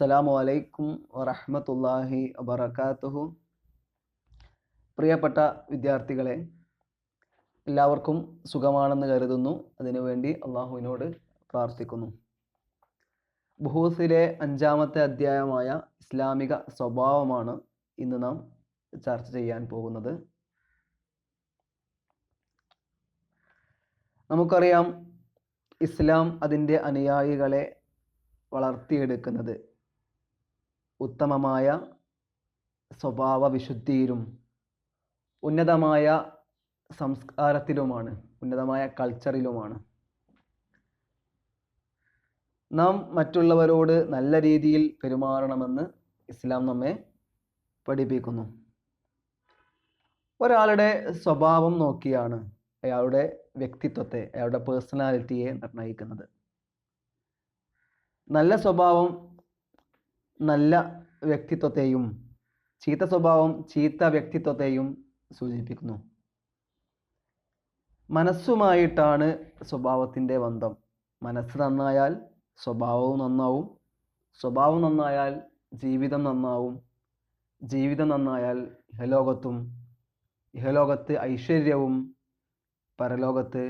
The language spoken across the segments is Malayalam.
അസ്സലാമു അലൈക്കും വറഹ്മത്തുള്ളാഹി വബറകാതുഹു. പ്രിയപ്പെട്ട വിദ്യാർത്ഥികളെ, എല്ലാവർക്കും സുഖമാണെന്ന് കരുതുന്നു. അതിനുവേണ്ടി അള്ളാഹുവിനോട് പ്രാർത്ഥിക്കുന്നു. ബുഹൂസിലെ 5-ാമത്തെ അധ്യായമായ ഇസ്ലാമിക സ്വഭാവമാണ് ഇന്ന് നാം ചർച്ച ചെയ്യാൻ പോകുന്നത്. നമുക്കറിയാം, ഇസ്ലാം അതിൻ്റെ അനുയായികളെ വളർത്തിയെടുക്കുന്നത് ഉത്തമമായ സ്വഭാവ വിശുദ്ധിയിലും ഉന്നതമായ സംസ്കാരത്തിലുമാണ്, ഉന്നതമായ കൾച്ചറിലുമാണ്. നാം മറ്റുള്ളവരോട് നല്ല രീതിയിൽ പെരുമാറണമെന്ന് ഇസ്ലാം നമ്മെ പഠിപ്പിക്കുന്നു. ഒരാളുടെ സ്വഭാവം നോക്കിയാണ് അയാളുടെ വ്യക്തിത്വത്തെ, അയാളുടെ പേഴ്സണാലിറ്റിയെ നിർണ്ണയിക്കുന്നത്. നല്ല സ്വഭാവം നല്ല വ്യക്തിത്വത്തെയും ചീത്ത സ്വഭാവം ചീത്ത വ്യക്തിത്വത്തെയും സൂചിപ്പിക്കുന്നു. മനസ്സുമായിട്ടാണ് സ്വഭാവത്തിൻ്റെ ബന്ധം. മനസ്സ് നന്നായാൽ സ്വഭാവവും നന്നാവും, സ്വഭാവം നന്നായാൽ ജീവിതം നന്നാവും, ജീവിതം നന്നായാൽ ഇഹലോകത്തും, ഇഹലോകത്ത് ഐശ്വര്യവും പരലോകത്ത്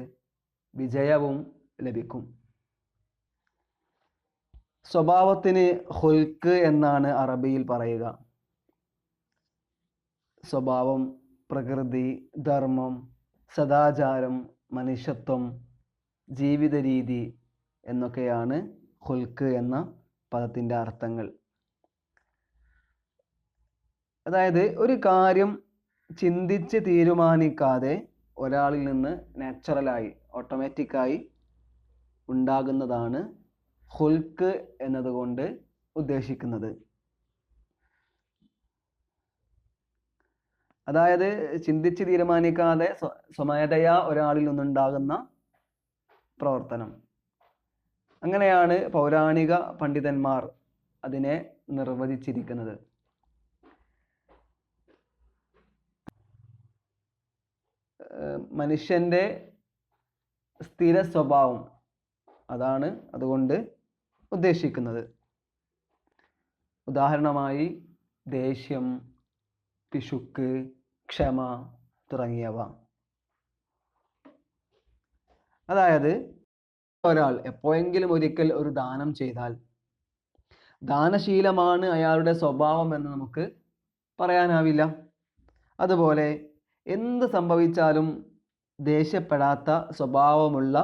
വിജയവും ലഭിക്കും. സ്വഭാവത്തിന് ഖുൽഖ് എന്നാണ് അറബിയിൽ പറയുക. സ്വഭാവം, പ്രകൃതി, ധർമ്മം, സദാചാരം, മനുഷ്യത്വം, ജീവിത രീതി എന്നൊക്കെയാണ് ഖുൽഖ് എന്ന പദത്തിൻ്റെ അർത്ഥങ്ങൾ. അതായത് ഒരു കാര്യം ചിന്തിച്ച് തീരുമാനിക്കാതെ ഒരാളിൽ നിന്ന് നാച്ചുറലായി, ഓട്ടോമാറ്റിക്കായി ഉണ്ടാകുന്നതാണ് ഖുൽഖ് എന്നതുകൊണ്ട് ഉദ്ദേശിക്കുന്നത്. അതായത് ചിന്തിച്ച് തീരുമാനിക്കാതെ സ്വമേധയാ ഒരാളിൽ നിന്നുണ്ടാകുന്ന പ്രവർത്തനം. അങ്ങനെയാണ് പൗരാണിക പണ്ഡിതന്മാർ അതിനെ നിർവചിച്ചിരിക്കുന്നത്. മനുഷ്യൻ്റെ സ്ഥിര സ്വഭാവം അതാണ് അതുകൊണ്ട് ഉദ്ദേശിക്കുന്നത്. ഉദാഹരണമായി ദേഷ്യം, പിശുക്ക്, ക്ഷമ തുടങ്ങിയവ. അതായത് ഒരാൾ എപ്പോഴെങ്കിലും ഒരിക്കൽ ഒരു ദാനം ചെയ്താൽ ദാനശീലമാണ് അയാളുടെ സ്വഭാവം എന്ന് നമുക്ക് പറയാനാവില്ല. അതുപോലെ എന്ത് സംഭവിച്ചാലും ദേഷ്യപ്പെടാത്ത സ്വഭാവമുള്ള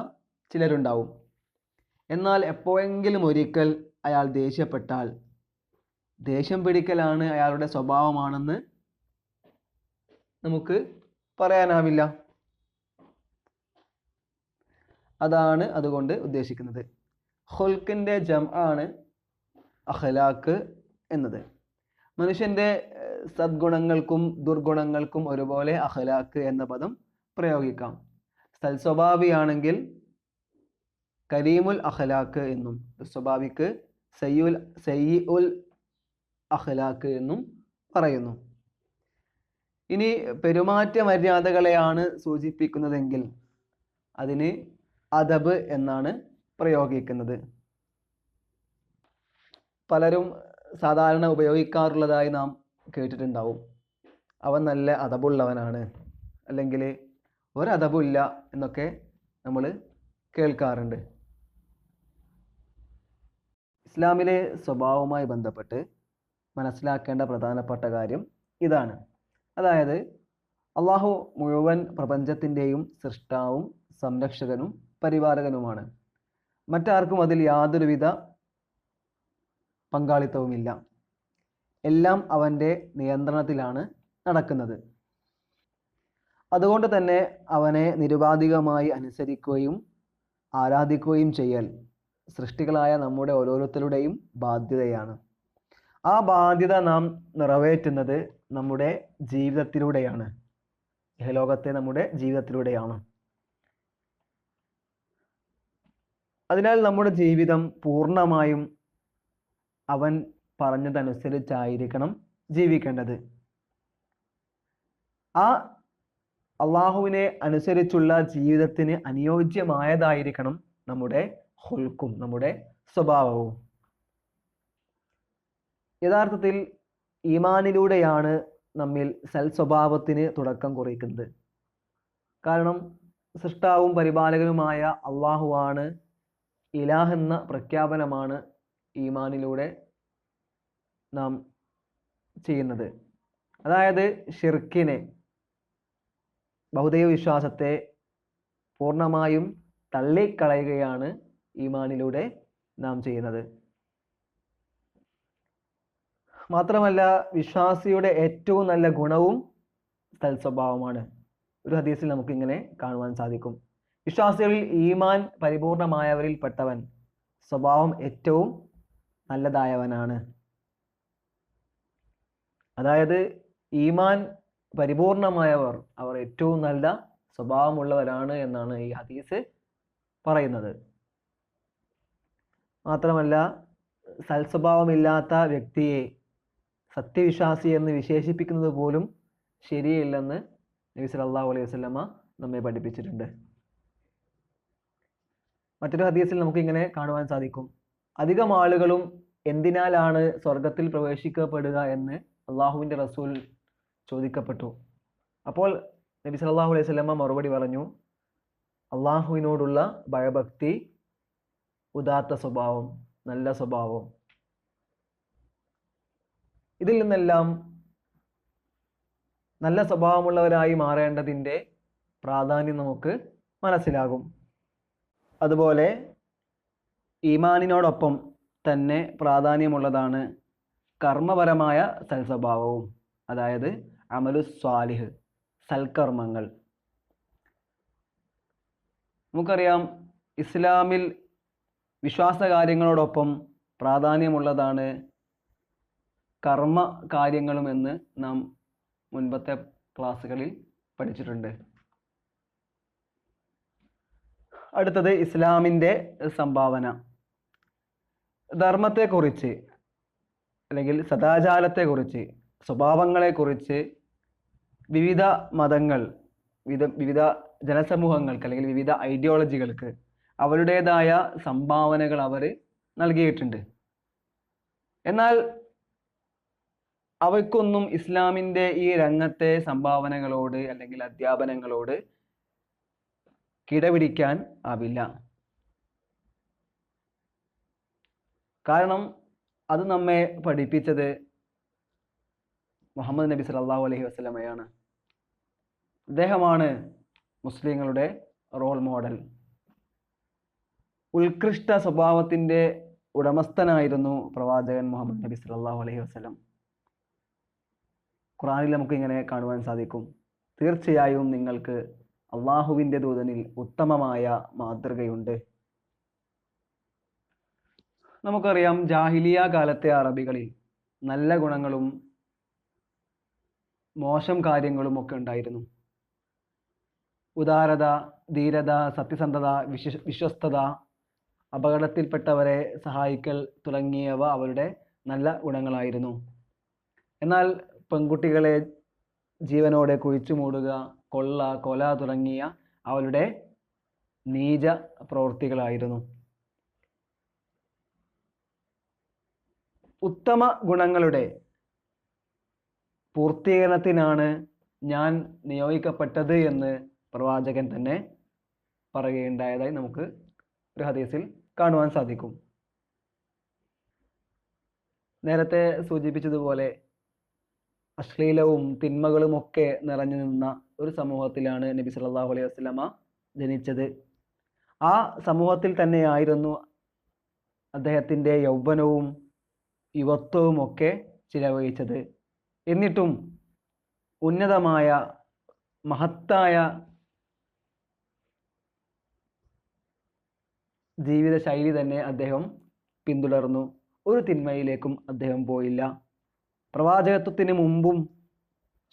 ചിലരുണ്ടാവും. എന്നാൽ എപ്പോഴെങ്കിലും ഒരിക്കൽ അയാൾ ദേഷ്യപ്പെട്ടാൽ ദേഷ്യം പിടിക്കലാണ് അയാളുടെ സ്വഭാവമാണെന്ന് നമുക്ക് പറയാനാവില്ല. അതാണ് അതുകൊണ്ട് ഉദ്ദേശിക്കുന്നത്. ഖുൽഖിൻ്റെ ജംആണ് അഖ്ലാഖ് എന്നത്. മനുഷ്യൻ്റെ സദ്ഗുണങ്ങൾക്കും ദുർഗുണങ്ങൾക്കും ഒരുപോലെ അഖ്ലാഖ് എന്ന പദം പ്രയോഗിക്കാം. സൽസ്വഭാവിയാണെങ്കിൽ കരീമുൽ അഖ്ലാഖ് എന്നും, സ്വഭാവിക്ക് സയ്യിഉൽ അഖ്ലാഖ് എന്നും പറയുന്നു. ഇനി പെരുമാറ്റ മര്യാദകളെയാണ് സൂചിപ്പിക്കുന്നതെങ്കിൽ അതിന് അദബ് എന്നാണ് പ്രയോഗിക്കുന്നത്. പലരും സാധാരണ ഉപയോഗിക്കാറുള്ളതായി നാം കേട്ടിട്ടുണ്ടാവും, അവൻ നല്ല അദബുള്ളവനാണ്, അല്ലെങ്കിൽ ഒരദബുമില്ല എന്നൊക്കെ നമ്മൾ കേൾക്കാറുണ്ട്. ഇസ്ലാമിലെ സ്വഭാവവുമായി ബന്ധപ്പെട്ട് മനസ്സിലാക്കേണ്ട പ്രധാനപ്പെട്ട കാര്യം ഇതാണ്. അതായത് അള്ളാഹു മുഴുവൻ പ്രപഞ്ചത്തിൻ്റെയും സൃഷ്ടാവും സംരക്ഷകനും പരിപാലകനുമാണ്. മറ്റാർക്കും അതിൽ യാതൊരുവിധ പങ്കാളിത്തവുമില്ല. എല്ലാം അവൻ്റെ നിയന്ത്രണത്തിലാണ് നടക്കുന്നത്. അതുകൊണ്ട് തന്നെ അവനെ നിരുപാധികമായി അനുസരിക്കുകയും ആരാധിക്കുകയും ചെയ്യൽ സൃഷ്ടികളായ നമ്മുടെ ഓരോരുത്തരുടെയും ബാധ്യതയാണ്. ആ ബാധ്യത നാം നിറവേറ്റുന്നത് നമ്മുടെ ജീവിതത്തിലൂടെയാണ്, ഇഹലോകത്തെ നമ്മുടെ ജീവിതത്തിലൂടെയാണ്. അതിനാൽ നമ്മുടെ ജീവിതം പൂർണ്ണമായും അവൻ പറഞ്ഞതനുസരിച്ചായിരിക്കണം ജീവിക്കേണ്ടത്. ആ അള്ളാഹുവിനെ അനുസരിച്ചുള്ള ജീവിതത്തിന് അനുയോജ്യമായതായിരിക്കണം നമ്മുടെ ഖുൽഖും, നമ്മുടെ സ്വഭാവവും. യഥാർത്ഥത്തിൽ ഈമാനിലൂടെയാണ് നമ്മിൽ സ്വഭാവത്തിന് തുടക്കം കുറിക്കുന്നത്. കാരണം സൃഷ്ടാവും പരിപാലകനുമായ അള്ളാഹുവാണ് ഇലാഹ് എന്ന പ്രഖ്യാപനമാണ് ഈമാനിലൂടെ നാം ചെയ്യുന്നത്. അതായത് ഷിർക്കിനെ, ബഹുദൈവ വിശ്വാസത്തെ പൂർണ്ണമായും തള്ളിക്കളയുകയാണ് ഈമാനിലൂടെ നാം ചെയ്യുന്നത്. മാത്രമല്ല വിശ്വാസിയുടെ ഏറ്റവും നല്ല ഗുണവും സ്വഭാവമാണ്. ഒരു ഹദീസിൽ നമുക്ക് ഇങ്ങനെ കാണുവാൻ സാധിക്കും, വിശ്വാസികളിൽ ഈമാൻ പരിപൂർണമായവരിൽ പെട്ടവൻ സ്വഭാവം ഏറ്റവും നല്ലതായവനാണ്. അതായത് ഈമാൻ പരിപൂർണമായവർ അവർ ഏറ്റവും നല്ല സ്വഭാവമുള്ളവരാണ് എന്നാണ് ഈ ഹദീസ് പറയുന്നത്. മാത്രമല്ല സൽസ്വഭാവമില്ലാത്ത വ്യക്തിയെ സത്യവിശ്വാസി എന്ന് വിശേഷിപ്പിക്കുന്നത് പോലും ശരിയല്ലെന്ന് നബി സല്ലല്ലാഹു അലൈഹി വസല്ലമ നമ്മെ പഠിപ്പിച്ചിട്ടുണ്ട്. മറ്റൊരു ഹദീസിൽ നമുക്ക് ഇങ്ങനെ കാണുവാൻ സാധിക്കും, അധികം ആളുകളും എന്തിനാലാണ് സ്വർഗത്തിൽ പ്രവേശിക്കപ്പെടുക എന്ന് അള്ളാഹുവിൻ്റെ റസൂൽ ചോദിക്കപ്പെട്ടു. അപ്പോൾ നബി സല്ലല്ലാഹു അലൈഹി വസല്ലമ മറുപടി പറഞ്ഞു, അള്ളാഹുവിനോടുള്ള ഭയഭക്തി, ഉദാത്ത സ്വഭാവം, നല്ല സ്വഭാവം. ഇതിൽ നിന്നെല്ലാം നല്ല സ്വഭാവമുള്ളവരായി മാറേണ്ടതിൻ്റെ പ്രാധാന്യം നമുക്ക് മനസ്സിലാകും. അതുപോലെ ഈമാനിനോടൊപ്പം തന്നെ പ്രാധാന്യമുള്ളതാണ് കർമ്മപരമായ സൽസ്വഭാവവും, അതായത് അമലു സ്വാലിഹ്, സൽക്കർമ്മങ്ങൾ. നമുക്കറിയാം ഇസ്ലാമിൽ വിശ്വാസ കാര്യങ്ങളോടൊപ്പം പ്രാധാന്യമുള്ളതാണ് കർമ്മ കാര്യങ്ങളും എന്ന് നാം മുൻപത്തെ ക്ലാസ്സുകളിൽ പഠിച്ചിട്ടുണ്ട്. അടുത്തത് ഇസ്ലാമിൻ്റെ സംഭാവന. ധർമ്മത്തെക്കുറിച്ച് അല്ലെങ്കിൽ സദാചാരത്തെക്കുറിച്ച്, സ്വഭാവങ്ങളെക്കുറിച്ച് വിവിധ മതങ്ങൾ, വിവിധ ജനസമൂഹങ്ങൾക്ക് അല്ലെങ്കിൽ വിവിധ ഐഡിയോളജികൾക്ക് അവരുടേതായ സംഭാവനകൾ അവർ നൽകിയിട്ടുണ്ട്. എന്നാൽ അവയ്ക്കൊന്നും ഇസ്ലാമിൻ്റെ ഈ രംഗത്തെ സംഭാവനകളോട് അല്ലെങ്കിൽ അധ്യാപനങ്ങളോട് കിടപിടിക്കാൻ ആവില്ല. കാരണം അത് നമ്മെ പഠിപ്പിച്ചത് മുഹമ്മദ് നബി സല്ലല്ലാഹു അലൈഹി വസല്ലമയാണ്. അദ്ദേഹമാണ് മുസ്ലിങ്ങളുടെ റോൾ മോഡൽ. ഉത്കൃഷ്ട സ്വഭാവത്തിൻ്റെ ഉടമസ്ഥനായിരുന്നു പ്രവാചകൻ മുഹമ്മദ് നബി സല്ലല്ലാഹു അലൈഹി വസല്ലം. ഖുർആനിൽ നമുക്ക് ഇങ്ങനെ കാണുവാൻ സാധിക്കും, തീർച്ചയായും നിങ്ങൾക്ക് അള്ളാഹുവിൻ്റെ ദൂതനിൽ ഉത്തമമായ മാതൃകയുണ്ട്. നമുക്കറിയാം ജാഹിലിയ കാലത്തെ അറബികളിൽ നല്ല ഗുണങ്ങളും മോശം കാര്യങ്ങളും ഒക്കെ ഉണ്ടായിരുന്നു. ഉദാരത, ധീരത, സത്യസന്ധത, വിശ്വസ്തത, അപകടത്തിൽപ്പെട്ടവരെ സഹായിക്കൽ തുടങ്ങിയവ അവരുടെ നല്ല ഗുണങ്ങളായിരുന്നു. എന്നാൽ പെൺകുട്ടികളെ ജീവനോടെ കുഴിച്ചു മൂടുക, കൊല തുടങ്ങിയ അവരുടെ നീച പ്രവൃത്തികളായിരുന്നു. ഉത്തമ ഗുണങ്ങളുടെ പൂർത്തീകരണത്തിനാണ് ഞാൻ നിയോഗിക്കപ്പെട്ടത് എന്ന് പ്രവാചകൻ തന്നെ പറയുകയുണ്ടായതായി നമുക്ക് ഒരു ഹദീസിൽ കാണുവാൻ സാധിക്കും. നേരത്തെ സൂചിപ്പിച്ചതുപോലെ അശ്ലീലവും തിന്മകളും ഒക്കെ നിറഞ്ഞു നിന്ന ഒരു സമൂഹത്തിലാണ് നബി സല്ലല്ലാഹു അലൈഹി വസല്ലമ ജനിച്ചത്. ആ സമൂഹത്തിൽ തന്നെയായിരുന്നു അദ്ദേഹത്തിൻ്റെ യൗവനവും യുവത്വവും ഒക്കെ ചിലവഴിച്ചത്. എന്നിട്ടും ഉന്നതമായ മഹത്തായ ജീവിത ശൈലി തന്നെ അദ്ദേഹം പിന്തുടർന്നു. ഒരു തിന്മയിലേക്കും അദ്ദേഹം പോയില്ല. പ്രവാചകത്വത്തിന് മുമ്പും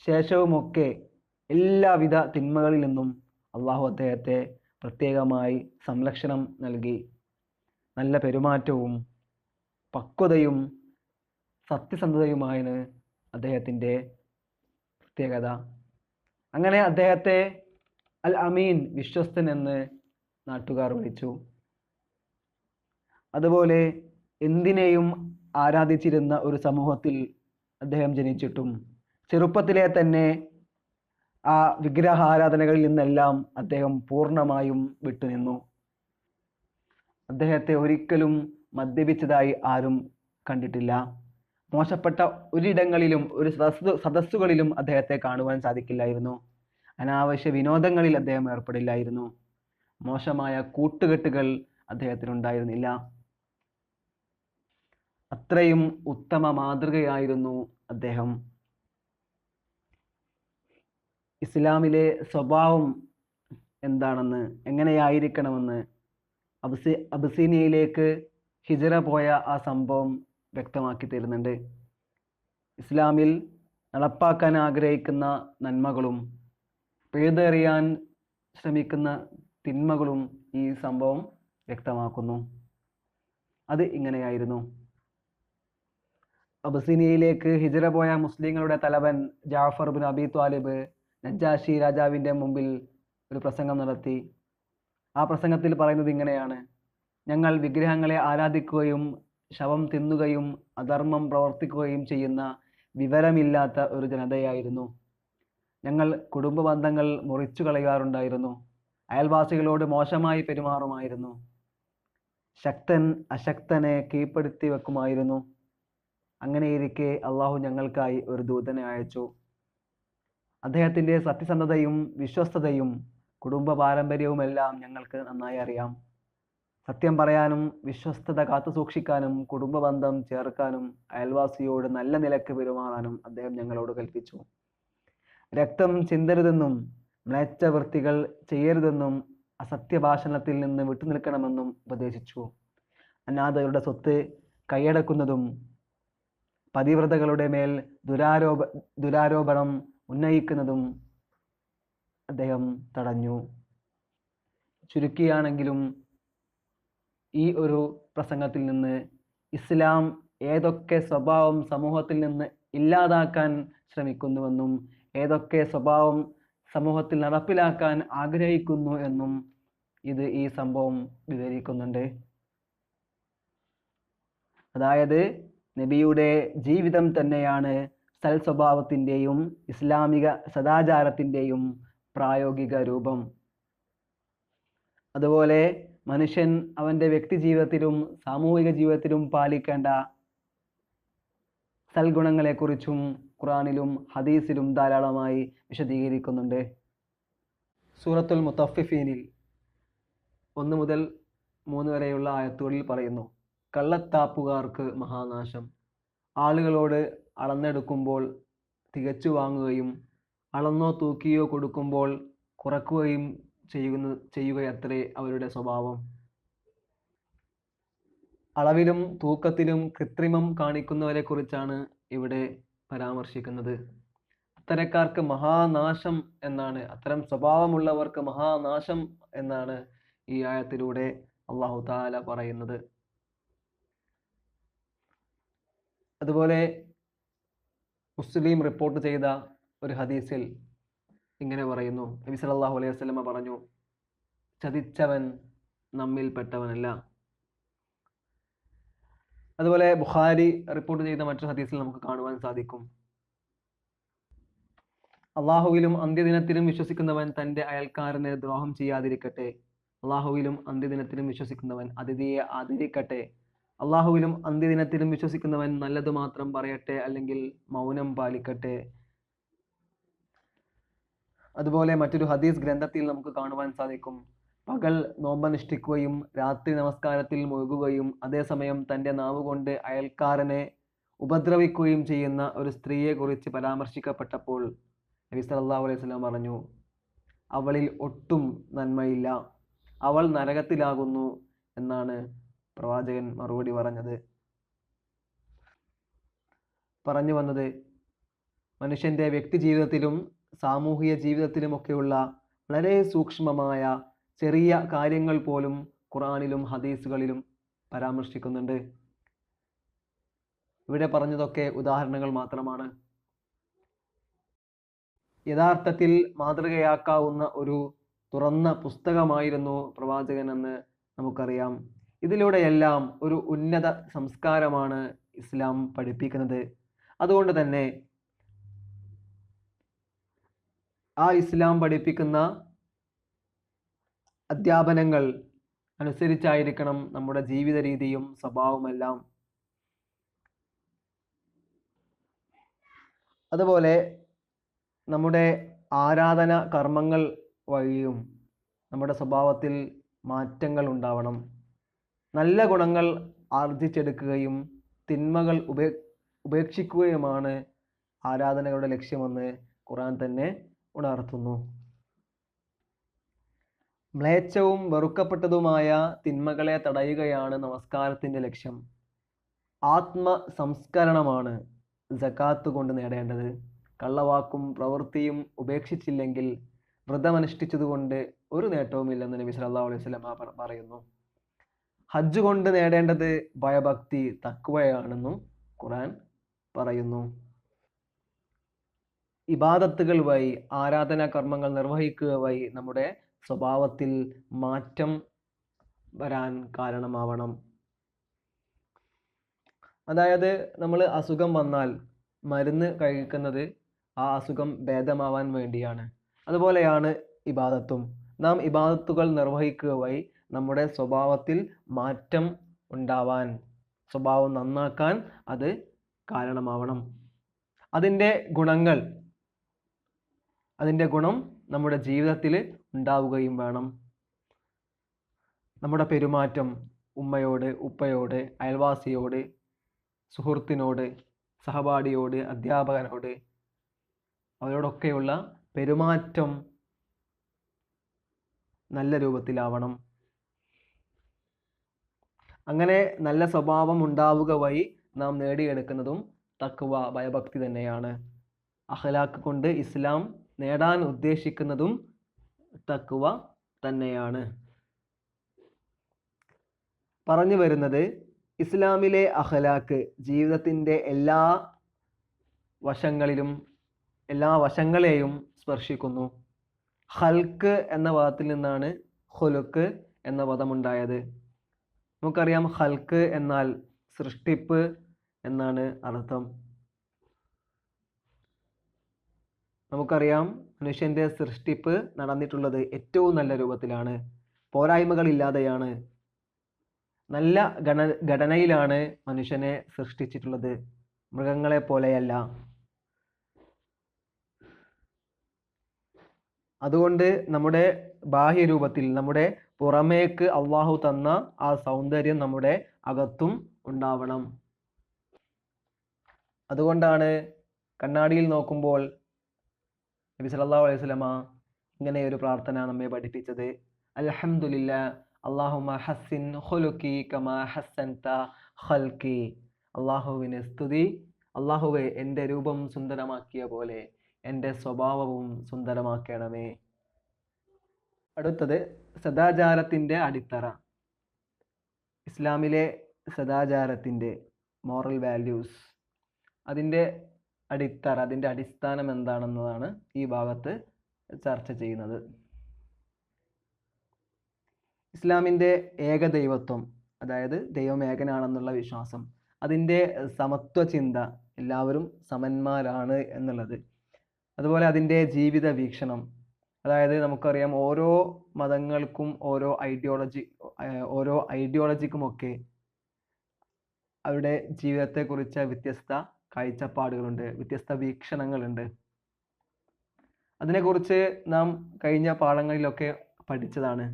ശേഷവുമൊക്കെ എല്ലാവിധ തിന്മകളിൽ നിന്നും അള്ളാഹു അദ്ദേഹത്തെ പ്രത്യേകമായി സംരക്ഷണം നൽകി. നല്ല പെരുമാറ്റവും പക്വതയും സത്യസന്ധതയുമാണ് അദ്ദേഹത്തിൻ്റെ പ്രത്യേകത. അങ്ങനെ അദ്ദേഹത്തെ അൽ അമീൻ, വിശ്വസ്തൻ എന്ന് നാട്ടുകാർ വിളിച്ചു. അതുപോലെ എന്തിനേയും ആരാധിച്ചിരുന്ന ഒരു സമൂഹത്തിൽ അദ്ദേഹം ജനിച്ചിട്ടും ചെറുപ്പത്തിലെ തന്നെ ആ വിഗ്രഹാരാധനകളിൽ നിന്നെല്ലാം അദ്ദേഹം പൂർണ്ണമായും വിട്ടുനിന്നു. അദ്ദേഹത്തെ ഒരിക്കലും മദ്യപിച്ചതായി ആരും കണ്ടിട്ടില്ല. മോശപ്പെട്ട ഒരിടങ്ങളിലും ഒരു സദസ്സുകളിലും അദ്ദേഹത്തെ കാണുവാൻ സാധിക്കില്ലായിരുന്നു. അനാവശ്യ വിനോദങ്ങളിൽ അദ്ദേഹം ഏർപ്പെടില്ലായിരുന്നു. മോശമായ കൂട്ടുകെട്ടുകൾ അദ്ദേഹത്തിനുണ്ടായിരുന്നില്ല. അത്രയും ഉത്തമ മാതൃകയായിരുന്നു അദ്ദേഹം. ഇസ്ലാമിലെ സ്വഭാവം എന്താണെന്ന്, എങ്ങനെയായിരിക്കണമെന്ന് അബസീനിയയിലേക്ക് ഹിജറ പോയ ആ സംഭവം വ്യക്തമാക്കി തരുന്നുണ്ട്. ഇസ്ലാമിൽ നടപ്പാക്കാൻ ആഗ്രഹിക്കുന്ന നന്മകളും പിഴുതെറിയാൻ ശ്രമിക്കുന്ന തിന്മകളും ഈ സംഭവം വ്യക്തമാക്കുന്നു. അത് ഇങ്ങനെയായിരുന്നു. അബസീനിയയിലേക്ക് ഹിജറ പോയ മുസ്ലിങ്ങളുടെ തലവൻ Jafar bin Abi Talib Najashi രാജാവിൻ്റെ മുമ്പിൽ ഒരു പ്രസംഗം നടത്തി. ആ പ്രസംഗത്തിൽ പറയുന്നത് ഇങ്ങനെയാണ്: ഞങ്ങൾ വിഗ്രഹങ്ങളെ ആരാധിക്കുകയും ശവം തിന്നുകയും അധർമ്മം പ്രവർത്തിക്കുകയും ചെയ്യുന്ന വിവരമില്ലാത്ത ഒരു ജനതയായിരുന്നു. ഞങ്ങൾ കുടുംബ ബന്ധങ്ങൾ മുറിച്ചു കളയാറുണ്ടായിരുന്നു. അയൽവാസികളോട് മോശമായി പെരുമാറുമായിരുന്നു. ശക്തൻ അശക്തനെ കീഴ്പ്പെടുത്തി വെക്കുമായിരുന്നു. അങ്ങനെയിരിക്കെ അള്ളാഹു ഞങ്ങൾക്കായി ഒരു ദൂതനെ അയച്ചു. അദ്ദേഹത്തിൻ്റെ സത്യസന്ധതയും വിശ്വസ്തതയും കുടുംബ പാരമ്പര്യവുമെല്ലാം ഞങ്ങൾക്ക് നന്നായി അറിയാം. സത്യം പറയാനും വിശ്വസ്തത കാത്തു സൂക്ഷിക്കാനും കുടുംബ ബന്ധം ചേർക്കാനും അയൽവാസിയോട് നല്ല നിലക്ക് പെരുമാറാനും അദ്ദേഹം ഞങ്ങളോട് കൽപ്പിച്ചു. രക്തം ചിന്തരുതെന്നും മ്ലേച്ഛ വൃത്തികൾ ചെയ്യരുതെന്നും അസത്യഭാഷണത്തിൽ നിന്ന് വിട്ടുനിൽക്കണമെന്നും ഉപദേശിച്ചു. അനാഥരുടെ സ്വത്ത് കൈയടക്കുന്നതും പതിവ്രതകളുടെ മേൽ ദുരാരോപണം ഉന്നയിക്കുന്നതും അദ്ദേഹം തടഞ്ഞു. ചുരുക്കിയാണെങ്കിലും ഈ ഒരു പ്രസംഗത്തിൽ നിന്ന് ഇസ്ലാം ഏതൊക്കെ സ്വഭാവം സമൂഹത്തിൽ നിന്ന് ഇല്ലാതാക്കാൻ ശ്രമിക്കുന്നുവെന്നും ഏതൊക്കെ സ്വഭാവം സമൂഹത്തിൽ നടപ്പിലാക്കാൻ ആഗ്രഹിക്കുന്നു എന്നും ഈ സംഭവം വിവരിക്കുന്നുണ്ട്. അതായത് നബിയുടെ ജീവിതം തന്നെയാണ് സൽ സ്വഭാവത്തിൻ്റെയും ഇസ്ലാമിക സദാചാരത്തിൻ്റെയും പ്രായോഗിക രൂപം. അതുപോലെ മനുഷ്യൻ അവൻ്റെ വ്യക്തി ജീവിതത്തിലും സാമൂഹിക ജീവിതത്തിലും പാലിക്കേണ്ട സൽഗുണങ്ങളെക്കുറിച്ചും ഖുർആനിലും ഹദീസിലും ധാരാളമായി വിശദീകരിക്കുന്നുണ്ട്. സൂറത്തുൽ മുത്തഫിഫീനിൽ 1 മുതൽ 3 വരെയുള്ള ആയത്തുകളിൽ പറയുന്നു: കള്ളത്താപ്പുകാർക്ക് മഹാനാശം. ആളുകളോട് അളന്നെടുക്കുമ്പോൾ തികച്ചു വാങ്ങുകയും അളന്നോ തൂക്കിയോ കൊടുക്കുമ്പോൾ കുറക്കുകയും ചെയ്യുകയത്രേ അവരുടെ സ്വഭാവം. അളവിലും തൂക്കത്തിലും കൃത്രിമം കാണിക്കുന്നവരെ കുറിച്ചാണ് ഇവിടെ പരാമർശിക്കുന്നത്. അത്തരക്കാർക്ക് മഹാനാശം എന്നാണ്, അത്തരം സ്വഭാവമുള്ളവർക്ക് മഹാനാശം എന്നാണ് ഈ ആയത്തിലൂടെ അല്ലാഹു തആല പറയുന്നത്. അതുപോലെ മുസ്ലിം റിപ്പോർട്ട് ചെയ്ത ഒരു ഹദീസിൽ ഇങ്ങനെ പറയുന്നു: നബി സല്ലല്ലാഹു അലൈഹി വസല്ലമ പറഞ്ഞു, ചതിച്ചവൻ നമ്മിൽപ്പെട്ടവനല്ല. അതുപോലെ ബുഖാരി റിപ്പോർട്ട് ചെയ്ത മറ്റൊരു ഹദീസിൽ നമുക്ക് കാണുവാൻ സാധിക്കും: അള്ളാഹുവിലും അന്ത്യദിനത്തിലും വിശ്വസിക്കുന്നവൻ തൻ്റെ അയൽക്കാരന് ദ്രോഹം ചെയ്യാതിരിക്കട്ടെ. അള്ളാഹുവിലും അന്ത്യദിനത്തിലും വിശ്വസിക്കുന്നവൻ അതിഥിയെ ആദരിക്കട്ടെ. അള്ളാഹുവിലും അന്ത്യദിനത്തിലും വിശ്വസിക്കുന്നവൻ നല്ലത് മാത്രം പറയട്ടെ, അല്ലെങ്കിൽ മൗനം പാലിക്കട്ടെ. അതുപോലെ മറ്റൊരു ഹദീസ് ഗ്രന്ഥത്തിൽ നമുക്ക് കാണുവാൻ സാധിക്കും: പകൽ നോമ്പനുഷ്ഠിക്കുകയും രാത്രി നമസ്കാരത്തിൽ മുഴുകുകയും അതേസമയം തൻ്റെ നാവുകൊണ്ട് അയൽക്കാരനെ ഉപദ്രവിക്കുകയും ചെയ്യുന്ന ഒരു സ്ത്രീയെ കുറിച്ച് പരാമർശിക്കപ്പെട്ടപ്പോൾ നബി സല്ലല്ലാഹു അലൈഹി വസല്ലം പറഞ്ഞു, അവളിൽ ഒട്ടും നന്മയില്ല, അവൾ നരകത്തിലാകുന്നു എന്നാണ് പ്രവാചകൻ മറുപടി പറഞ്ഞു വന്നത്. മനുഷ്യൻ്റെ വ്യക്തി ജീവിതത്തിലും സാമൂഹിക ജീവിതത്തിലുമൊക്കെയുള്ള വളരെ സൂക്ഷ്മമായ ചെറിയ കാര്യങ്ങൾ പോലും ഖുർആനിലും ഹദീസുകളിലും പരാമർശിക്കുന്നുണ്ട്. ഇവിടെ പറഞ്ഞതൊക്കെ ഉദാഹരണങ്ങൾ മാത്രമാണ്. യഥാർത്ഥത്തിൽ മാതൃകയാക്കാവുന്ന ഒരു തുറന്ന പുസ്തകമായിരുന്നു പ്രവാചകൻ എന്ന് നമുക്കറിയാം. ഇതിലൂടെയെല്ലാം ഒരു ഉന്നത സംസ്കാരമാണ് ഇസ്ലാം പഠിപ്പിക്കുന്നത്. അതുകൊണ്ട് തന്നെ ആ ഇസ്ലാം പഠിപ്പിക്കുന്ന അധ്യാപനങ്ങൾ അനുസരിച്ചായിരിക്കണം നമ്മുടെ ജീവിത രീതിയും സ്വഭാവവുമെല്ലാം. അതുപോലെ നമ്മുടെ ആരാധന കർമ്മങ്ങൾ വഴിയും നമ്മുടെ സ്വഭാവത്തിൽ മാറ്റങ്ങൾ ഉണ്ടാവണം. നല്ല ഗുണങ്ങൾ ആർജിച്ചെടുക്കുകയും തിന്മകൾ ഉപേക്ഷിക്കുകയുമാണ് ആരാധനകളുടെ ലക്ഷ്യമെന്ന് ഖുർആൻ തന്നെ ഉണർത്തുന്നു. മ്ലേച്ഛവും വെറുക്കപ്പെട്ടതുമായ തിന്മകളെ തടയുകയാണ് നമസ്കാരത്തിൻ്റെ ലക്ഷ്യം. ആത്മസംസ്കരണമാണ് സകാത്ത് കൊണ്ട് നേടേണ്ടത്. കള്ളവാക്കും പ്രവൃത്തിയും ഉപേക്ഷിച്ചില്ലെങ്കിൽ വ്രതമനുഷ്ഠിച്ചതുകൊണ്ട് ഒരു നേട്ടവുമില്ലെന്ന് നബി സല്ലല്ലാഹു അലൈഹി വസല്ലം പറയുന്നു. ഹജ്ജ് കൊണ്ട് നേടേണ്ടത് ഭയഭക്തി തഖ്വയാണെന്നും ഖുർആൻ പറയുന്നു. ഇബാദത്തുകൾ വഴി, ആരാധനാ കർമ്മങ്ങൾ നിർവഹിക്കുക വഴി നമ്മുടെ സ്വഭാവത്തിൽ മാറ്റം വരാൻ കാരണമാവണം. അതായത് നമ്മൾ അസുഖം വന്നാൽ മരുന്ന് കഴിക്കുന്നത് ആ അസുഖം ഭേദമാവാൻ വേണ്ടിയാണ്. അതുപോലെയാണ് ഇബാദത്തും. നാം ഇബാദത്തുകൾ നിർവഹിക്കുക വഴി നമ്മുടെ സ്വഭാവത്തിൽ മാറ്റം ഉണ്ടാവാൻ, സ്വഭാവം നന്നാക്കാൻ അത് കാരണമാവണം. അതിൻ്റെ ഗുണം നമ്മുടെ ജീവിതത്തിൽ ഉണ്ടാവുകയും വേണം. നമ്മുടെ പെരുമാറ്റം ഉമ്മയോട്, ഉപ്പയോട്, അയൽവാസിയോട്, സുഹൃത്തിനോട്, സഹപാഠിയോട്, അധ്യാപകനോട്, അവരോടൊക്കെയുള്ള പെരുമാറ്റം നല്ല രൂപത്തിലാവണം. അങ്ങനെ നല്ല സ്വഭാവം ഉണ്ടാവുക വഴി നാം നേടിയെടുക്കുന്നതും തഖ്വ, ഭയഭക്തി തന്നെയാണ്. അഖ്ലാഖ് കൊണ്ട് ഇസ്ലാം നേടാൻ ഉദ്ദേശിക്കുന്നതും തഖ്വ തന്നെയാണ്. പറഞ്ഞു വരുന്നത്, ഇസ്ലാമിലെ അഖ്ലാഖ് ജീവിതത്തിൻ്റെ എല്ലാ വശങ്ങളെയും സ്പർശിക്കുന്നു. ഖൽഖ് എന്ന പദത്തിൽ നിന്നാണ് ഖുലുഖ് എന്ന പദമുണ്ടായത്. നമുക്കറിയാം, ഖൽഖ് എന്നാൽ സൃഷ്ടിപ്പ് എന്നാണ് അർത്ഥം. നമുക്കറിയാം, മനുഷ്യൻ്റെ സൃഷ്ടിപ്പ് നടന്നിട്ടുള്ളത് ഏറ്റവും നല്ല രൂപത്തിലാണ്, പോരായ്മകളില്ലാതെയാണ്. നല്ല ഘടനയിലാണ് മനുഷ്യനെ സൃഷ്ടിച്ചിട്ടുള്ളത്, മൃഗങ്ങളെ പോലെയല്ല. അതുകൊണ്ട് നമ്മുടെ ബാഹ്യരൂപത്തിൽ, നമ്മുടെ പുറമേക്ക് അള്ളാഹു തന്ന ആ സൗന്ദര്യം നമ്മുടെ അകത്തും ഉണ്ടാവണം. അതുകൊണ്ടാണ് കണ്ണാടിയിൽ നോക്കുമ്പോൾ നബി സല്ലല്ലാഹു അലൈഹി വസല്ലമ ഇങ്ങനെ ഒരു പ്രാർത്ഥന നമ്മെ പഠിപ്പിച്ചത്: അൽഹംദുലില്ലാ അല്ലാഹുമ്മ ഹസ്സിൻ ഖുലുഖി കമാ ഹസ്സൻത ഖൽഖി. അള്ളാഹുവിന് സ്തുതി, അള്ളാഹുവെ എൻ്റെ രൂപം സുന്ദരമാക്കിയ പോലെ എൻ്റെ സ്വഭാവവും സുന്ദരമാക്കണമേ. അടുത്തത് സദാചാരത്തിൻ്റെ അടിത്തറ. ഇസ്ലാമിലെ സദാചാരത്തിൻ്റെ മോറൽ വാല്യൂസ്, അതിൻ്റെ അടിത്തറ, അതിൻ്റെ അടിസ്ഥാനം എന്താണെന്നതാണ് ഈ ഭാഗത്ത് ചർച്ച ചെയ്യുന്നത്. ഇസ്ലാമിൻ്റെ ഏകദൈവത്വം, അതായത് ദൈവം ഏകനാണെന്നുള്ള വിശ്വാസം, അതിൻ്റെ സമത്വ ചിന്ത, എല്ലാവരും സമന്മാരാണ് എന്നുള്ളത്. അതുപോലെ അതിൻ്റെ ജീവിത വീക്ഷണം, അതായത് നമുക്കറിയാം ഓരോ മതങ്ങൾക്കും ഓരോ ഐഡിയോളജിക്കുമൊക്കെ അവരുടെ ജീവിതത്തെക്കുറിച്ച് വ്യത്യസ്ത കാഴ്ചപ്പാടുകളുണ്ട്, വ്യത്യസ്ത വീക്ഷണങ്ങളുണ്ട്. അതിനെക്കുറിച്ച് നാം കഴിഞ്ഞ പാഠങ്ങളിലൊക്കെ പഠിച്ചതാണ്.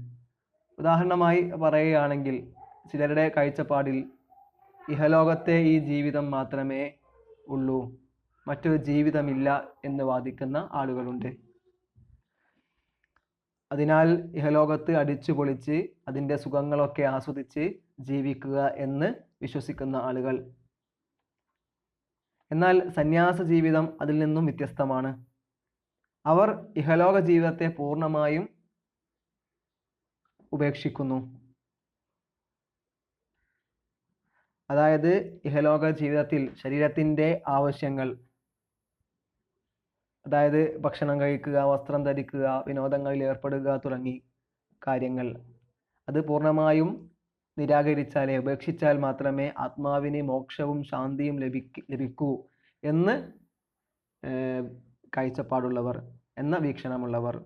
ഉദാഹരണമായി പറയുകയാണെങ്കിൽ, ചിലരുടെ കാഴ്ചപ്പാടിൽ ഇഹലോകത്തെ ഈ ജീവിതം മാത്രമേ ഉള്ളൂ, മറ്റൊരു ജീവിതമില്ല എന്ന് വാദിക്കുന്ന ആളുകളുണ്ട്. അതിനാൽ ഇഹലോകത്ത് അടിച്ചു പൊളിച്ച് അതിൻ്റെ സുഖങ്ങളൊക്കെ ആസ്വദിച്ച് ജീവിക്കുക എന്ന് വിശ്വസിക്കുന്ന ആളുകൾ. എന്നാൽ സന്യാസ ജീവിതം അതിൽ നിന്നും വ്യത്യസ്തമാണ്. അവർ ഇഹലോക ജീവിതത്തെ പൂർണ്ണമായും ഉപേക്ഷിക്കുന്നു. അതായത് ഇഹലോക ജീവിതത്തിൽ ശരീരത്തിൻ്റെ ആവശ്യങ്ങൾ, അതായത് ഭക്ഷണം കഴിക്കുക, വസ്ത്രം ധരിക്കുക, വിനോദങ്ങളിൽ ഏർപ്പെടുക തുടങ്ങി കാര്യങ്ങൾ, അത് പൂർണ്ണമായും നിരാകരിച്ചാലേ, ഉപേക്ഷിച്ചാൽ മാത്രമേ ആത്മാവിന് മോക്ഷവും ശാന്തിയും ലഭിക്കൂ എന്ന് കാഴ്ചപ്പാടുള്ളവർ, എന്ന വീക്ഷണമുള്ളവർ.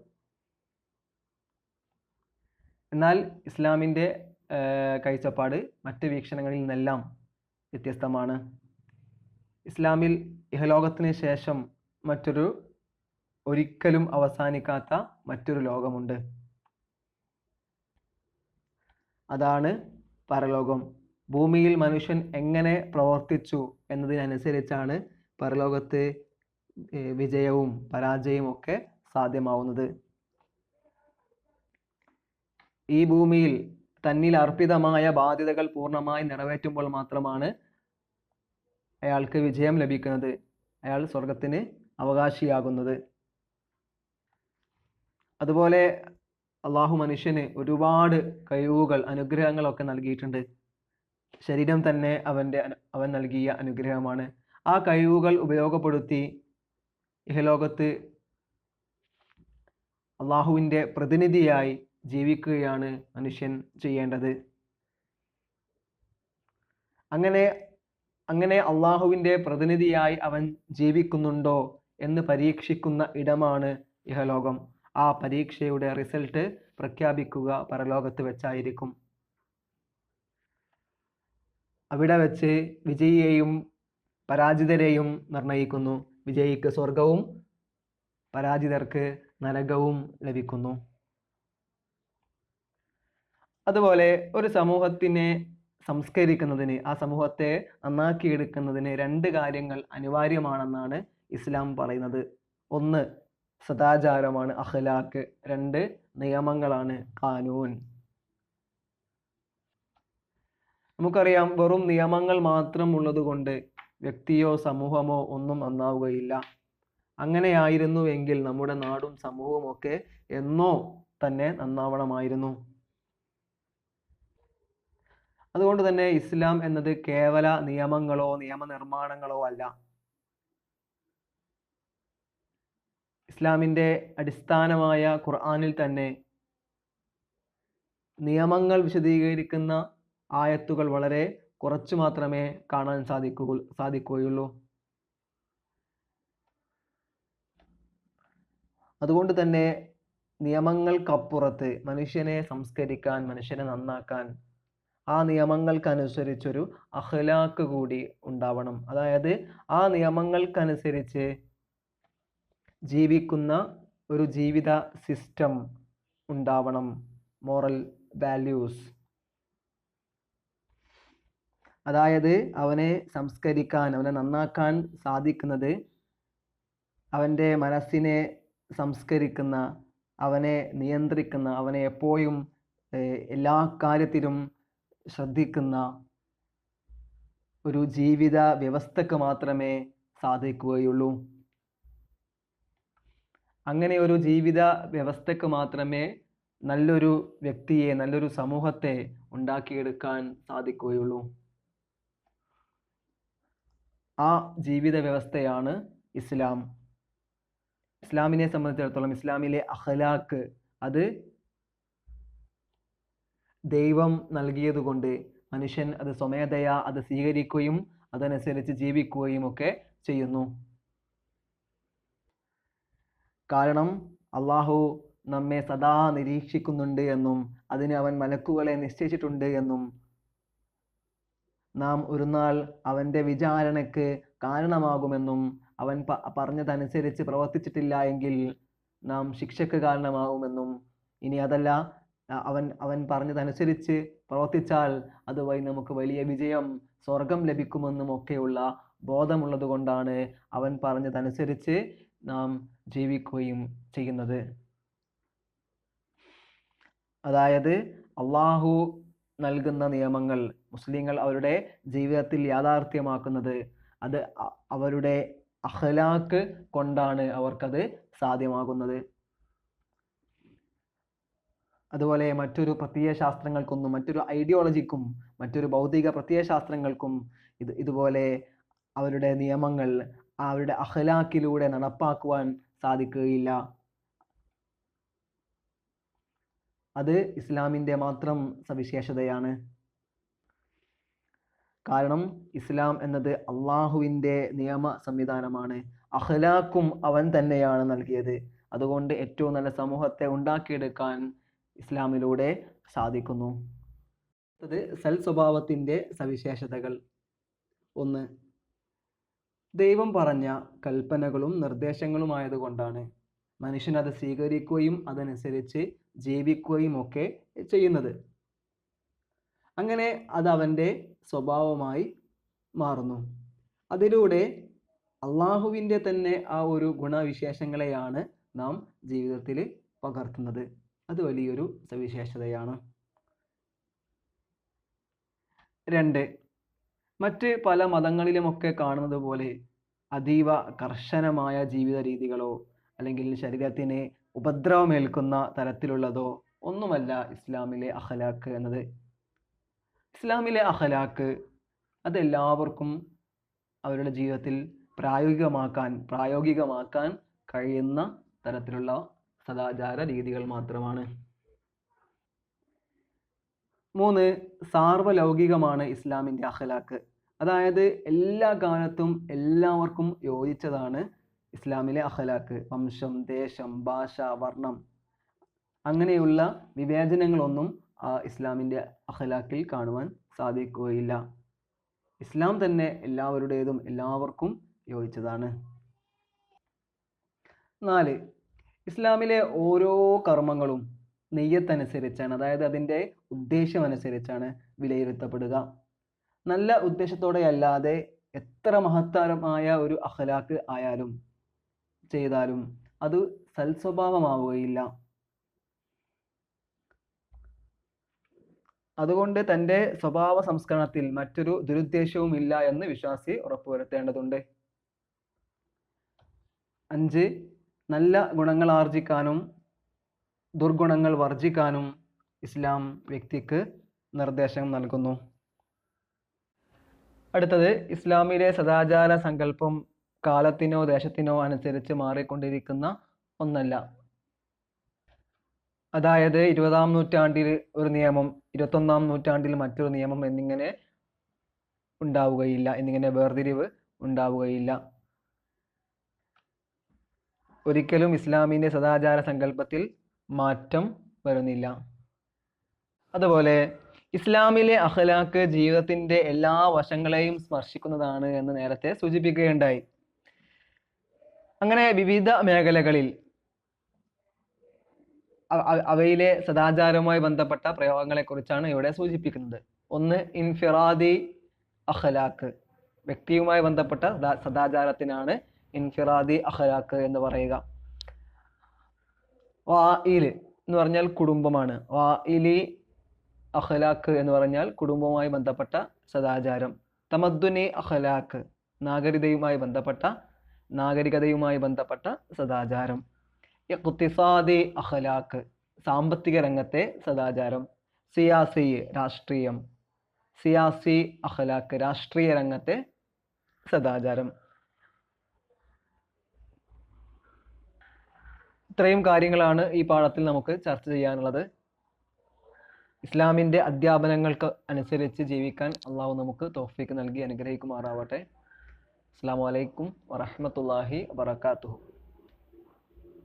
എന്നാൽ ഇസ്ലാമിൻ്റെ കാഴ്ചപ്പാട് മറ്റ് വീക്ഷണങ്ങളിൽ നിന്നെല്ലാം വ്യത്യസ്തമാണ്. ഇസ്ലാമിൽ ഇഹലോകത്തിന് ശേഷം ഒരിക്കലും അവസാനിക്കാത്ത മറ്റൊരു ലോകമുണ്ട്. അതാണ് പരലോകം. ഭൂമിയിൽ മനുഷ്യൻ എങ്ങനെ പ്രവർത്തിച്ചു എന്നതിനനുസരിച്ചാണ് പരലോകത്ത് വിജയവും പരാജയവും ഒക്കെ സാധ്യമാവുന്നത്. ഈ ഭൂമിയിൽ തന്നിൽ അർപ്പിതമായ ബാധ്യതകൾ പൂർണ്ണമായി നിറവേറ്റുമ്പോൾ മാത്രമാണ് അയാൾക്ക് വിജയം ലഭിക്കുന്നത്, അയാൾ സ്വർഗത്തിന് അവകാശിയാകുന്നത്. അതുപോലെ അള്ളാഹു മനുഷ്യന് ഒരുപാട് കഴിവുകൾ, അനുഗ്രഹങ്ങളൊക്കെ നൽകിയിട്ടുണ്ട്. ശരീരം തന്നെ അവൻ നൽകിയ അനുഗ്രഹമാണ്. ആ കഴിവുകൾ ഉപയോഗപ്പെടുത്തി ഇഹലോകത്ത് അള്ളാഹുവിൻ്റെ പ്രതിനിധിയായി ജീവിക്കുകയാണ് മനുഷ്യൻ ചെയ്യേണ്ടത്. അങ്ങനെ അള്ളാഹുവിൻ്റെ പ്രതിനിധിയായി അവൻ ജീവിക്കുന്നുണ്ടോ എന്ന് പരീക്ഷിക്കുന്ന ഇടമാണ് ഇഹലോകം. ആ പരീക്ഷയുടെ റിസൾട്ട് പ്രഖ്യാപിക്കുക പരലോകത്ത് വെച്ചായിരിക്കും. അവിടെ വെച്ച് വിജയിയെയും പരാജിതരെയും നിർണയിക്കുന്നു. വിജയിക്ക് സ്വർഗവും പരാജിതർക്ക് നരകവും ലഭിക്കുന്നു. അതുപോലെ ഒരു സമൂഹത്തിനെ സംസ്കരിക്കുന്നതിന്, ആ സമൂഹത്തെ നന്നാക്കിയെടുക്കുന്നതിന് 2 കാര്യങ്ങൾ അനിവാര്യമാണെന്നാണ് ഇസ്ലാം പറയുന്നത്. 1 സദാചാരമാണ്, അഖ്ലാഖ്. 2 നിയമങ്ങളാണ്, ഖാനൂൻ. നമുക്കറിയാം, വെറും നിയമങ്ങൾ മാത്രം ഉള്ളതുകൊണ്ട് വ്യക്തിയോ സമൂഹമോ ഒന്നും നന്നാവുകയില്ല. അങ്ങനെയായിരുന്നുവെങ്കിൽ നമ്മുടെ നാടും സമൂഹവും ഒക്കെ എന്നോ തന്നെ നന്നാവണമായിരുന്നു. അതുകൊണ്ട് തന്നെ ഇസ്ലാം എന്നത് കേവല നിയമങ്ങളോ നിയമനിർമ്മാണങ്ങളോ അല്ല. ഇസ്ലാമിൻ്റെ അടിസ്ഥാനമായ ഖുർആനിൽ തന്നെ നിയമങ്ങൾ വിശദീകരിക്കുന്ന ആയത്തുകൾ വളരെ കുറച്ചു മാത്രമേ കാണാൻ സാധിക്കുകയുള്ളൂ. അതുകൊണ്ട് തന്നെ നിയമങ്ങൾക്കപ്പുറത്ത് മനുഷ്യനെ സംസ്കരിക്കാൻ, മനുഷ്യനെ നന്നാക്കാൻ ആ നിയമങ്ങൾക്കനുസരിച്ചൊരു അഖ്ലാഖ് കൂടി ഉണ്ടാവണം. അതായത് ആ നിയമങ്ങൾക്കനുസരിച്ച് ജീവിക്കുന്ന ഒരു ജീവിത സിസ്റ്റം ഉണ്ടാവണം, മോറൽ വാല്യൂസ്. അതായത് അവനെ സംസ്കരിക്കാൻ, അവനെ നന്നാക്കാൻ സാധിക്കുന്നത് അവൻ്റെ മനസ്സിനെ സംസ്കരിക്കുന്ന, അവനെ നിയന്ത്രിക്കുന്ന, അവനെ എപ്പോഴും എല്ലാ കാര്യത്തിലും ശ്രദ്ധിക്കുന്ന ഒരു ജീവിത വ്യവസ്ഥക്ക് മാത്രമേ സാധിക്കുകയുള്ളൂ. അങ്ങനെ ഒരു ജീവിത വ്യവസ്ഥക്ക് മാത്രമേ നല്ലൊരു വ്യക്തിയെ, നല്ലൊരു സമൂഹത്തെ ഉണ്ടാക്കിയെടുക്കാൻ സാധിക്കുകയുള്ളൂ. ആ ജീവിത വ്യവസ്ഥയാണ് ഇസ്ലാം. ഇസ്ലാമിനെ സംബന്ധിച്ചിടത്തോളം ഇസ്ലാമിലെ അഖ്ലാഖ് അത് ദൈവം നൽകിയതുകൊണ്ട് മനുഷ്യൻ അത് സ്വമേധയാ അത് സ്വീകരിക്കുകയും അതനുസരിച്ച് ജീവിക്കുകയും ഒക്കെ ചെയ്യുന്നു. കാരണം അള്ളാഹു നമ്മെ സദാ നിരീക്ഷിക്കുന്നുണ്ട് എന്നും അതിന് അവൻ മലക്കുകളെ നിശ്ചയിച്ചിട്ടുണ്ട് എന്നും നാം ഒരു നാൾ അവൻ്റെ വിചാരണയ്ക്ക് കാരണമാകുമെന്നും അവൻ പറഞ്ഞതനുസരിച്ച് പ്രവർത്തിച്ചിട്ടില്ല എങ്കിൽ നാം ശിക്ഷയ്ക്ക് കാരണമാകുമെന്നും, ഇനി അതല്ല അവൻ പറഞ്ഞതനുസരിച്ച് പ്രവർത്തിച്ചാൽ അതുവഴി നമുക്ക് വലിയ വിജയം, സ്വർഗം ലഭിക്കുമെന്നും ഒക്കെയുള്ള ബോധമുള്ളത് കൊണ്ടാണ് അവൻ പറഞ്ഞതനുസരിച്ച് നാം ജീവിക്കുകയും ചെയ്യുന്നത്. അതായത് അള്ളാഹു നൽകുന്ന നിയമങ്ങൾ മുസ്ലിങ്ങൾ അവരുടെ ജീവിതത്തിൽ യാഥാർത്ഥ്യമാക്കുന്നത് അത് അവരുടെ അഖ്ലാഖ് കൊണ്ടാണ് അവർക്കത് സാധ്യമാകുന്നത്. അതുപോലെ മറ്റൊരു പ്രത്യയശാസ്ത്രങ്ങൾക്കൊന്നും, മറ്റൊരു ഐഡിയോളജിക്കും, മറ്റൊരു ഭൗതിക പ്രത്യയശാസ്ത്രങ്ങൾക്കും ഇതുപോലെ അവരുടെ നിയമങ്ങൾ അവരുടെ അഖ്ലാഖിലൂടെ നടപ്പാക്കുവാൻ സാധിക്കുകയില്ല. അത് ഇസ്ലാമിൻ്റെ മാത്രം സവിശേഷതയാണ്. കാരണം ഇസ്ലാം എന്നത് അള്ളാഹുവിൻ്റെ നിയമ സംവിധാനമാണ്. അഖ്ലാഖും അവൻ തന്നെയാണ് നൽകിയത്. അതുകൊണ്ട് ഏറ്റവും നല്ല സമൂഹത്തെ ഉണ്ടാക്കിയെടുക്കാൻ ഇസ്ലാമിലൂടെ സാധിക്കുന്നു. അത് സൽ സ്വഭാവത്തിൻ്റെ സവിശേഷതകൾ. 1. ദൈവം പറഞ്ഞ കൽപ്പനകളും നിർദ്ദേശങ്ങളുമായതുകൊണ്ടാണ് മനുഷ്യൻ അത് സ്വീകരിക്കുകയും അതനുസരിച്ച് ജീവിക്കുകയും ഒക്കെ ചെയ്യുന്നത്. അങ്ങനെ അത് അവൻ്റെ സ്വഭാവമായി മാറുന്നു. അതിലൂടെ അള്ളാഹുവിൻ്റെ തന്നെ ആ ഒരു ഗുണവിശേഷങ്ങളെയാണ് നാം ജീവിതത്തിൽ പകർത്തുന്നത്. അത് വലിയൊരു സവിശേഷതയാണ്. 2. മറ്റ് പല മതങ്ങളിലുമൊക്കെ കാണുന്നത് പോലെ അതീവ കർശനമായ ജീവിത രീതികളോ അല്ലെങ്കിൽ ശരീരത്തിന് ഉപദ്രവമേൽക്കുന്ന തരത്തിലുള്ളതോ ഒന്നുമല്ല ഇസ്ലാമിലെ അഖ്ലാഖ് എന്നത്. ഇസ്ലാമിലെ അഖ്ലാഖ് അത് എല്ലാവർക്കും അവരുടെ ജീവിതത്തിൽ പ്രായോഗികമാക്കാൻ കഴിയുന്ന തരത്തിലുള്ള സദാചാര രീതികൾ മാത്രമാണ്. 3. സാർവലൗകികമാണ് ഇസ്ലാമിൻ്റെ അഖ്ലാഖ്. അതായത് എല്ലാ കാലത്തും എല്ലാവർക്കും യോജിച്ചതാണ് ഇസ്ലാമിലെ അഖ്ലാഖ്. വംശം, ദേശം, ഭാഷ, വർണ്ണം അങ്ങനെയുള്ള വിവേചനങ്ങളൊന്നും ഇസ്ലാമിൻ്റെ അഖ്ലാഖിൽ കാണുവാൻ സാധിക്കുകയില്ല. ഇസ്ലാം തന്നെ എല്ലാവരുടേതും എല്ലാവർക്കും യോജിച്ചതാണ്. 4. ഇസ്ലാമിലെ ഓരോ കർമ്മങ്ങളും നെയ്യത്തനുസരിച്ചാണ്, അതായത് അതിൻ്റെ ഉദ്ദേശമനുസരിച്ചാണ് വിലയിരുത്തപ്പെടുക. നല്ല ഉദ്ദേശത്തോടെ അല്ലാതെ എത്ര മഹത്തരമായ ഒരു അഖ്ലാഖ് ആയാലും ചെയ്താലും അത് സൽസ്വഭാവമാവുകയില്ല. അതുകൊണ്ട് തൻ്റെ സ്വഭാവ സംസ്കരണത്തിൽ മറ്റൊരു ദുരുദ്ദേശവും ഇല്ല എന്ന് വിശ്വാസി ഉറപ്പുവരുത്തേണ്ടതുണ്ട്. 5. നല്ല ഗുണങ്ങൾ ആർജിക്കാനും ദുർഗുണങ്ങൾ വർജിക്കാനും ഇസ്ലാം വ്യക്തിക്ക് നിർദ്ദേശം നൽകുന്നു. അടുത്തത്, ഇസ്ലാമിലെ സദാചാര സങ്കല്പം കാലത്തിനോ ദേശത്തിനോ അനുസരിച്ച് മാറിക്കൊണ്ടിരിക്കുന്ന ഒന്നല്ല. അതായത് 20-ാം നൂറ്റാണ്ടിൽ ഒരു നിയമം, 21-ാം നൂറ്റാണ്ടിൽ മറ്റൊരു നിയമം എന്നിങ്ങനെ വേർതിരിവ് ഉണ്ടാവുകയില്ല. ഒരിക്കലും ഇസ്ലാമിൻ്റെ സദാചാര സങ്കല്പത്തിൽ മാറ്റം വരുന്നില്ല. അതുപോലെ ഇസ്ലാമിലെ അഖ്ലാഖ് ജീവിതത്തിൻ്റെ എല്ലാ വശങ്ങളെയും സ്പർശിക്കുന്നതാണ് എന്ന് നേരത്തെ സൂചിപ്പിക്കുകയുണ്ടായി. അങ്ങനെ വിവിധ മേഖലകളിൽ അവയിലെ സദാചാരവുമായി ബന്ധപ്പെട്ട പ്രയോഗങ്ങളെക്കുറിച്ചാണ് ഇവിടെ സൂചിപ്പിക്കുന്നത്. 1. ഇൻഫിറാദി അഖ്ലാഖ്. വ്യക്തിയുമായി ബന്ധപ്പെട്ട സദാചാരത്തിനാണ് ഇൻഫിറാദി അഖ്ലാഖ് എന്ന് പറയുക. വാഇൽ എന്ന് പറഞ്ഞാൽ കുടുംബമാണ്. വാഇലി അഖ്ലാഖ് എന്ന് പറഞ്ഞാൽ കുടുംബവുമായി ബന്ധപ്പെട്ട സദാചാരം. തമദ്ദുനി അഖ്ലാഖ്, നാഗരികതയുമായി ബന്ധപ്പെട്ട സദാചാരം. ഇഖ്തിസാദി അഖ്ലാഖ്, സാമ്പത്തിക രംഗത്തെ സദാചാരം. സിയാസി, രാഷ്ട്രീയം. സിയാസി അഖ്ലാഖ്, രാഷ്ട്രീയ രംഗത്തെ സദാചാരം. ഇത്രയും കാര്യങ്ങളാണ് ഈ പാഠത്തിൽ നമുക്ക് ചർച്ച ചെയ്യാനുള്ളത്. ഇസ്ലാമിൻ്റെ അധ്യാപനങ്ങൾക്ക് അനുസരിച്ച് ജീവിക്കാൻ അള്ളാഹു നമുക്ക് തൗഫീഖ് നൽകി അനുഗ്രഹിക്കുമാറാവട്ടെ. അസ്സലാമു അലൈക്കും വറഹ്മത്തുള്ളാഹി വബറകാതുഹു.